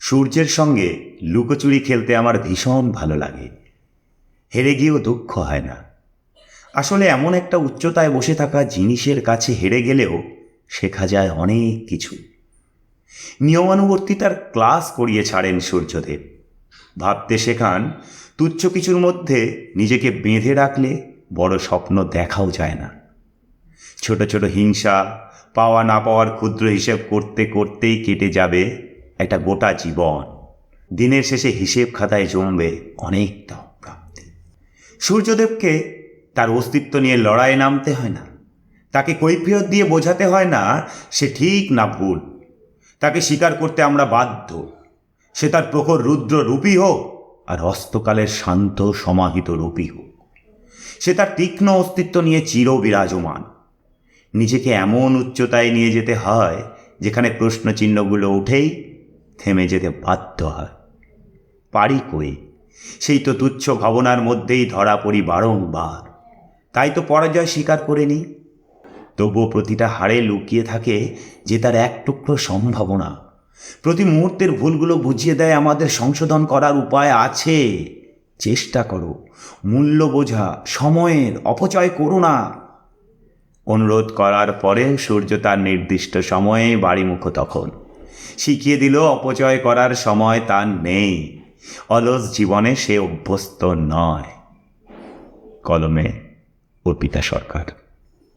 সূর্যের সঙ্গে লুকোচুরি খেলতে আমার ভীষণ ভালো লাগে। হেরে গিয়েও দুঃখ হয় না। আসলে এমন একটা উচ্চতায় বসে থাকা জিনিসের কাছে হেরে গেলেও শেখা যায় অনেক কিছু। নিয়মানুবর্তিতার ক্লাস করিয়ে ছাড়েন সূর্যদেব। ভাবতে শেখান তুচ্ছ কিছুর মধ্যে নিজেকে বেঁধে রাখলে বড় স্বপ্ন দেখাও যায় না। ছোট ছোট হিংসা, পাওয়া না পাওয়ার ক্ষুদ্র হিসেব করতে করতেই কেটে যাবে একটা গোটা জীবন। দিনের শেষে হিসেব খাতায় জমবে অনেকটা প্রাপ্তি। সূর্যদেবকে তার অস্তিত্ব নিয়ে লড়াইয়ে নামতে হয় না। তাকে কৈফিয়ত দিয়ে বোঝাতে হয় না সে ঠিক না ভুল। তাকে স্বীকার করতে আমরা বাধ্য। সে তার প্রখর রুদ্র রূপী হোক আর অস্তকালের শান্ত সমাহিত রূপী হোক, সে তার তীক্ষ্ণ অস্তিত্ব নিয়ে চির বিরাজমান। নিজেকে এমন উচ্চতায় নিয়ে যেতে হয় যেখানে প্রশ্নচিহ্নগুলো উঠেই থেমে যেতে বাধ্য হয়। পারি কই? সেই তো তুচ্ছ ভাবনার মধ্যেই ধরা পড়ি বারংবার। তাই তো পরাজয় স্বীকার করে নিই। তবুও প্রতিটা হাড়ে লুকিয়ে থাকে যে তার এক টুকরো সম্ভাবনা। প্রতি মুহূর্তের ভুলগুলো বুঝিয়ে দেয় আমাদের সংশোধন করার উপায় আছে। চেষ্টা করো, মূল্য বোঝা, সময়ের অপচয় করো না। অনুরোধ করার পরে সূর্য তার নির্দিষ্ট সময়ে বাড়িমুখো তখন শিখিয়ে দিল অপচয় করার সময় তার নেই। অলস জীবনে সে অভ্যস্ত নয়। কলমে অর্পিতা সরকার।